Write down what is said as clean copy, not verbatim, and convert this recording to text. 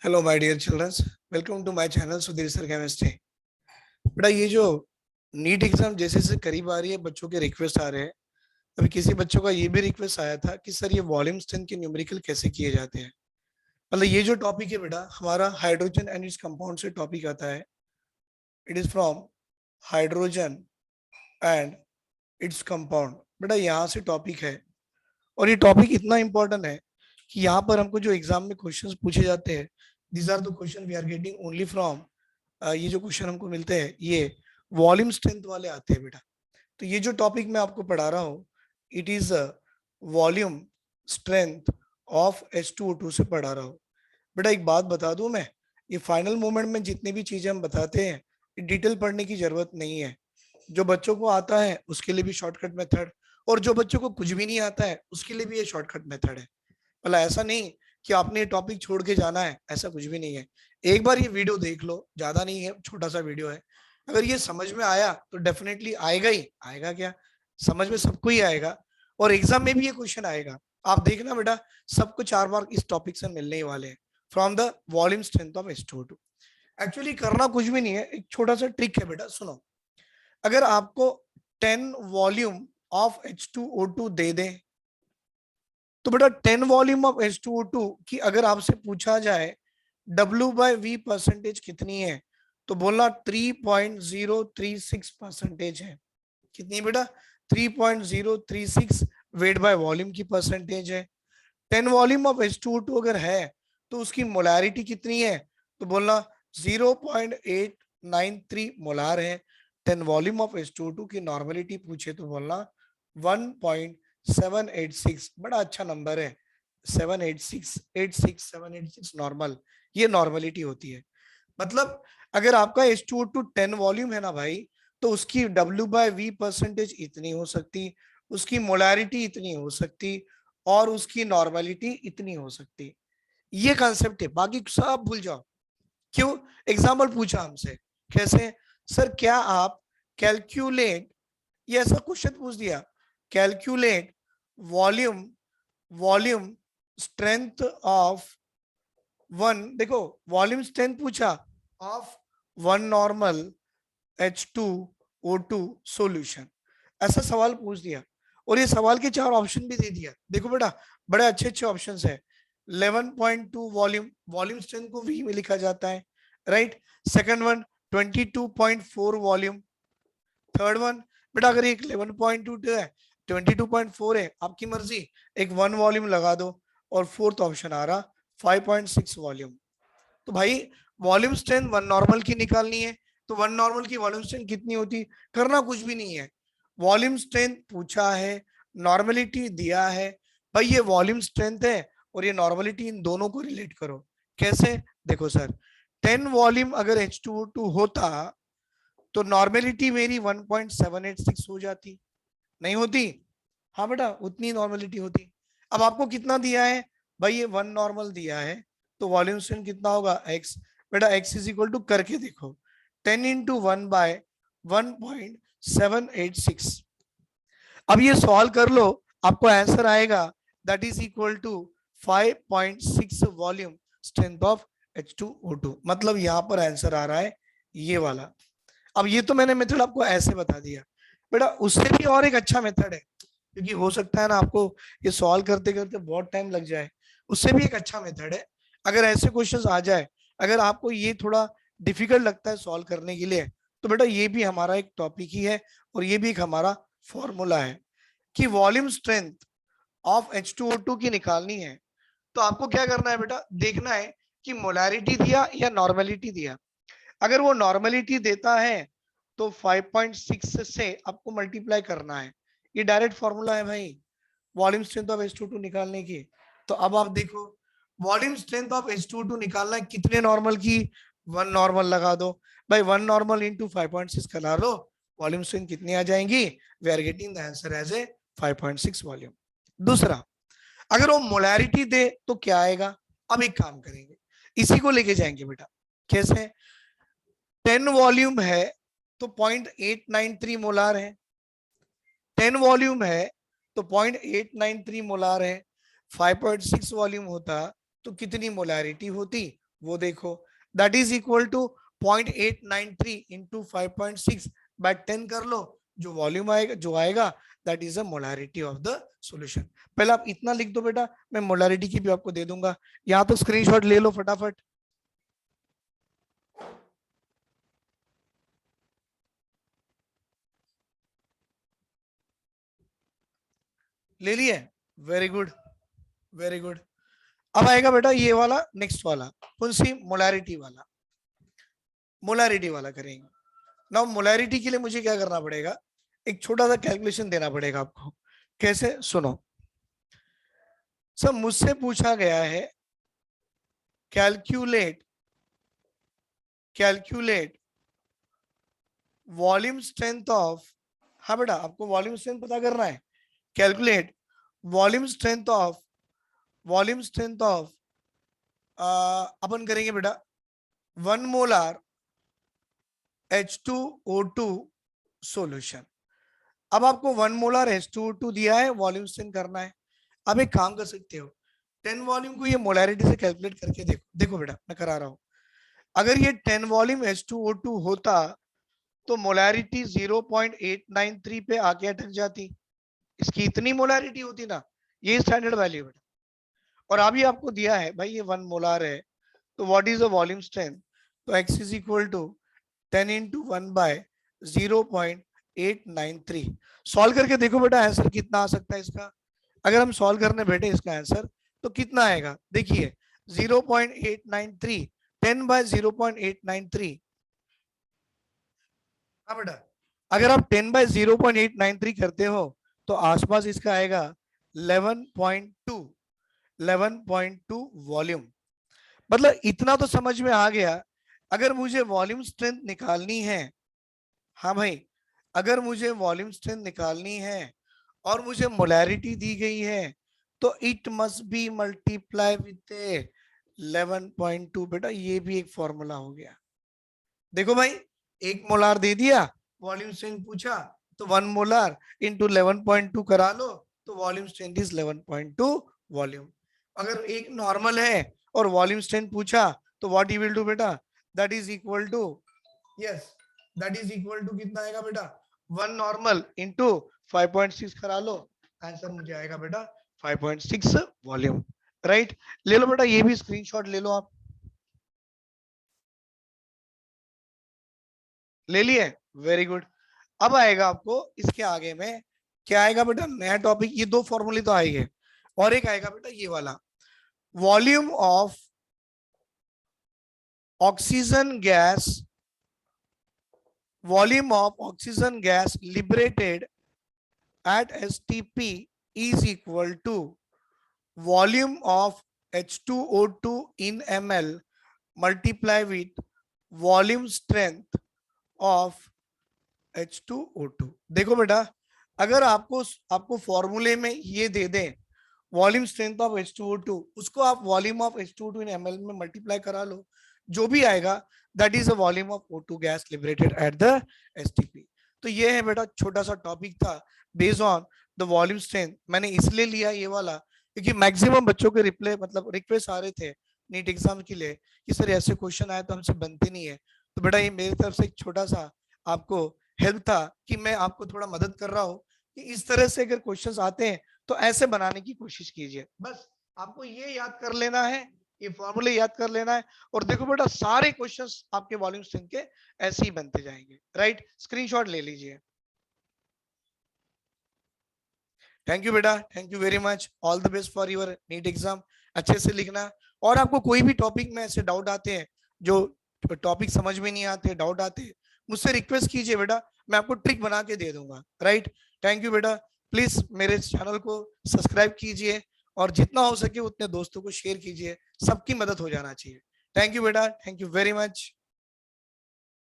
Hello my dear childrens, welcome to my channel Sudhir sir chemistry. बेटा ये जो NEET exam जैसे जैसे करीब आ रही है, बच्चों के रिक्वेस्ट आ रहे हैं। अभी किसी बच्चों का ये भी रिक्वेस्ट आया था कि सर ये वॉल्यूम स्ट्रेंथ के न्यूमेरिकल कैसे किए जाते हैं। मतलब ये जो टॉपिक है बेटा, हमारा हाइड्रोजन एंड इट्स कंपाउंड से टॉपिक आता है। It is from hydrogen and its compound. बेटा यहाँ से टॉपिक है, और ये टॉपिक इतना इंपॉर्टेंट है कि यहाँ पर हमको जो एग्जाम में क्वेश्चंस पूछे जाते हैं, these are the question we are getting only from, ये जो क्वेश्चन हमको मिलते हैं ये वॉल्यूम स्ट्रेंथ वाले आते हैं बेटा। तो ये जो टॉपिक मैं आपको पढ़ा रहा हूँ, it is volume strength of H2O2 से पढ़ा रहा हूँ। बेटा एक बात बता दूं मैं, ये फाइनल मोमेंट में जितनी भी चीजें हम बताते हैं डिटेल पढ़ने की जरूरत नहीं है। जो बच्चों को आता है उसके लिए भी शॉर्टकट मेथड, और जो बच्चों को कुछ भी नहीं आता है उसके लिए भी ये शॉर्टकट मेथड है। मतलब ऐसा नहीं कि आपने ये टॉपिक छोड़ के जाना है, ऐसा कुछ भी नहीं है। एक बार ये वीडियो देख लो, ज्यादा नहीं है, छोटा सा वीडियो है। अगर ये समझ में आया तो डेफिनेटली आएगा ही आएगा, क्या समझ में सबको ही आएगा। और एग्जाम में भी ये क्वेश्चन आएगा, आप देखना बेटा, सबको 4 मार्क इस टॉपिक से मिलने ही वाले हैं, from the volume strength of H2O2। Actually करना कुछ भी नहीं है, एक छोटा सा ट्रिक है बेटा, सुनो। अगर आपको 10 वॉल्यूम ऑफ H2O2 दे दें, तो बेटा 10 वॉल्यूम ऑफ H2O2 की अगर आपसे पूछा जाए W/V परसेंटेज कितनी है, तो बोलना 3.036% है। कितनी बेटा? 3.036 वेट बाय वॉल्यूम की परसेंटेज है। 10 वॉल्यूम ऑफ H2O2 अगर है तो उसकी मोलैरिटी कितनी है, तो बोलना 0.893 मोलार है। 10 वॉल्यूम ऑफ H2O2 की नॉर्मलिटी पूछे तो बोलना 1.786। बड़ा अच्छा नंबर है, 786 नॉर्मल, ये नॉर्मलिटी होती है। मतलब अगर आपका H2O2 10 वॉल्यूम है ना भाई, तो उसकी W/V परसेंटेज इतनी हो सकती, उसकी मोलैरिटी इतनी हो सकती, और उसकी नॉर्मलिटी इतनी हो सकती। ये कंसेप्ट है, बाकी सब भूल जाओ। क्यों? एग्जाम्पल पूछा हमसे, कैसे? सर क्या आप कैलकुलेट, ये ऐसा क्वेश्चन पूछ दिया, calculate volume volume strength of one, देखो वॉल्यूम स्ट्रेंथ पूछा of one normal H2O2 solution, ऐसा सवाल पूछ दिया। और ये सवाल के 4 ऑप्शन भी दे दिया। देखो बेटा, बड़े अच्छे अच्छे ऑप्शंस है। 11.2 वॉल्यूम, वॉल्यूम स्ट्रेंथ को V में लिखा जाता है, right. Second one 22.4 volume. Third one, बेटा अगर एक 11.2 है, 22.4 है, आपकी मर्जी, एक 1 वॉल्यूम लगा दो। और फोर्थ ऑप्शन आ रहा 5.6 वॉल्यूम। तो भाई वॉल्यूम स्ट्रेंथ वन नॉर्मल की निकालनी है, तो वन नॉर्मल की वॉल्यूम स्ट्रेंथ कितनी होती? करना कुछ भी नहीं है, वॉल्यूम स्ट्रेंथ पूछा है, नॉर्मलिटी दिया है, भाई ये वॉल्यूम स्ट्रेंथ है और ये नॉर्मलिटी, इन दोनों को रिलेट करो। कैसे? देखो सर, 10 वॉल्यूम अगर H2O2 होता तो नॉर्मेलिटी मेरी 1.786 हो जाती, नहीं होती? हाँ बेटा, उतनी नॉर्मेलिटी होती। अब आपको कितना दिया है भाई? ये 1 नॉर्मल दिया है, तो वॉल्यूम स्ट्रेंथ कितना होगा? x। बेटा x इज इक्वल टू करके देखो, 10 इंटू 1/1.786। अब ये सॉल्व कर लो, आपको आंसर आएगा, that is equal to 5.6 volume strength of H2O2। मतलब यहाँ पर आंसर आ रहा है ये वाला। अब ये तो मैंने मेथड आपको ऐसे बता दिया। बेटा उससे भी और एक अच्छा मेथड है, क्योंकि हो सकता है ना आपको ये सॉल्व करते करते बहुत टाइम लग जाए। उससे भी एक अच्छा मेथड है, अगर ऐसे क्वेश्चंस आ जाए, अगर आपको ये थोड़ा डिफिकल्ट लगता है सॉल्व करने के लिए, तो बेटा ये भी हमारा एक टॉपिक ही है, और ये भी एक हमारा फॉर्मूला है कि वॉल्यूम स्ट्रेंथ ऑफ H2O2 की निकालनी है। तो आपको क्या करना है बेटा? देखना है कि मोलैरिटी दिया या नॉर्मेलिटी दिया। अगर वो नॉर्मेलिटी देता है तो 5.6 से आपको मल्टीप्लाई करना है। ये डायरेक्ट फॉर्मूला है भाई वॉल्यूम स्ट्रेंथ ऑफ H2O2 निकालने की। तो अब आप देखो, वॉल्यूम स्ट्रेंथ ऑफ H2O2 निकालना है कितने नॉर्मल की? 1 नॉर्मल लगा दो भाई, 1 नॉर्मल इंटू 5.6 करा लो, वॉल्यूम स्ट्रेंथ कितनी आ जाएंगी? We are getting the answer as a 5.6 volume. दूसरा, अगर वो मोलैरिटी दे तो क्या आएगा? अब एक काम करेंगे, इसी को लेके जाएंगे बेटा। कैसे? 10 वॉल्यूम है तो 0.893 मोलार है, 10 वॉल्यूम है तो 0.893 मोलार है। 5.6 वॉल्यूम होता तो कितनी मोलारिटी होती? वो देखो, that is equal to 0.893 into 5.6 by 10 कर लो, जो वॉल्यूम आएगा, जो आएगा that is a molarity of the solution. पहले आप इतना लिख दो बेटा, मैं मोलारिटी की भी आपको दे दूंगा, यहाँ तो स्क्रीनशॉट ले लो फटाफट। ले लिए, वेरी गुड वेरी गुड। अब आएगा बेटा ये वाला, नेक्स्ट वाला कौन सी, मोलारिटी वाला, मोलारिटी वाला करेंगे। नाउ मोलारिटी के लिए मुझे क्या करना पड़ेगा, एक छोटा सा कैलकुलेशन देना पड़ेगा आपको। कैसे, सुनो, सब मुझसे पूछा गया है calculate calculate volume strength of, हाँ बेटा आपको वॉल्यूम स्ट्रेंथ पता करना है, calculate volume strength of, volume strength of अपन करेंगे बेटा 1 मोलार H2O2 सॉल्यूशन। अब आपको 1 मोलार H2O2 दिया है, वॉल्यूम स्ट्रेंथ करना है। अब एक काम कर सकते हो, 10 वॉल्यूम को ये मोलारिटी से कैलकुलेट करके देखो। देखो बेटा मैं करा रहा हूं, अगर ये 10 वॉल्यूम H2O2 होता तो मोलारिटी 0.893 पे आके अटक जाती, इसकी इतनी मोलारिटी होती ना, ये स्टैंडर्ड वैल्यू बेटा। और अभी आपको दिया है भाई ये 1 मोलार है, तो what is the volume strength, तो x is equal to 10 into 1 by 0.893। Solve करके देखो बेटा आंसर कितना आ सकता है इसका। अगर हम सॉल्व करने बैठे इसका आंसर तो कितना आएगा, देखिए 0.893, 10 बाय 0.893। हाँ बेटा, अगर आप 10 बाय 0.893 करते हो तो आसपास इसका आएगा 11.2, 11.2 वॉल्यूम। मतलब इतना तो समझ में आ गया। अगर मुझे वॉल्यूम स्ट्रेंथ निकालनी है, हाँ भाई, अगर मुझे वॉल्यूम स्ट्रेंथ निकालनी है और मुझे मोलैरिटी दी गई है तो it must be multiply with 11.2। बेटा ये भी एक फॉर्मूला हो गया। देखो भाई, 1 मोलार दे दिया, वॉल्यूम स्ट्रेंथ पूछा, तो 1 मोलार इंटू 11.2 करा लो, तो वॉल्यूम स्ट्रेंथ इज 11.2 वॉल्यूम। अगर एक नॉर्मल है और वॉल्यूम स्ट्रेंथ पूछा तो व्हाट यू विल डू बेटा, that is equal to, yes, that is equal to कितना आएगा बेटा, 1 नॉर्मल इंटू 5.6 करा लो, आंसर मुझे आएगा बेटा 5.6 वॉल्यूम। राइट, ले लो बेटा ये भी स्क्रीनशॉट ले लो आप, ले लिए, वेरी गुड। अब आएगा आपको इसके आगे में क्या आएगा बेटा, नया टॉपिक, ये 2 फॉर्मूले तो आएंगे और एक आएगा बेटा ये वाला, volume of oxygen gas, volume of oxygen gas liberated at STP is equal to volume of H2O2 in ml multiply with volume strength of H2O2। देखो बेटा, अगर आपको फॉर्मूले में ये दे दें वॉल्यूम स्ट्रेंथ ऑफ H2O2, उसको आप volume of H2O2 in ml में मल्टीप्लाई करा लो, जो भी आएगा that is the volume of O2 gas liberated at the STP। तो ये है बेटा छोटा सा टॉपिक था based on the volume strength. मैंने इसलिए लिया ये वाला क्योंकि मैक्सिमम बच्चों के रिप्लाई मतलब रिक्वेस्ट आ रहे थे नीट एग्जाम के लिए कि सर ऐसे क्वेश्चन आए तो हमसे बनते नहीं है। तो बेटा ये मेरी तरफ से एक छोटा सा आपको हेल्प था कि मैं आपको थोड़ा मदद कर रहा हूँ कि इस तरह से अगर क्वेश्चंस आते हैं तो ऐसे बनाने की कोशिश कीजिए। बस आपको ये याद कर लेना है, ये फॉर्मूले याद कर लेना है, और देखो बेटा सारे क्वेश्चंस आपके वॉल्यूम स्ट्रेंथ के ऐसे ही बनते जाएंगे। राइट, स्क्रीनशॉट ले लीजिए। थैंक यू बेटा, thank you very much, all the best for your NEET exam. अच्छे से लिखना, और आपको कोई भी टॉपिक में ऐसे डाउट आते हैं, जो टॉपिक समझ में नहीं आते, डाउट आते हैं, मुझसे रिक्वेस्ट कीजिए बेटा, मैं आपको ट्रिक बना के दे दूंगा। राइट, थैंक यू बेटा। प्लीज मेरे चैनल को सब्सक्राइब कीजिए और जितना हो सके उतने दोस्तों को शेयर कीजिए, सबकी मदद हो जाना चाहिए। थैंक यू बेटा, थैंक यू वेरी मच।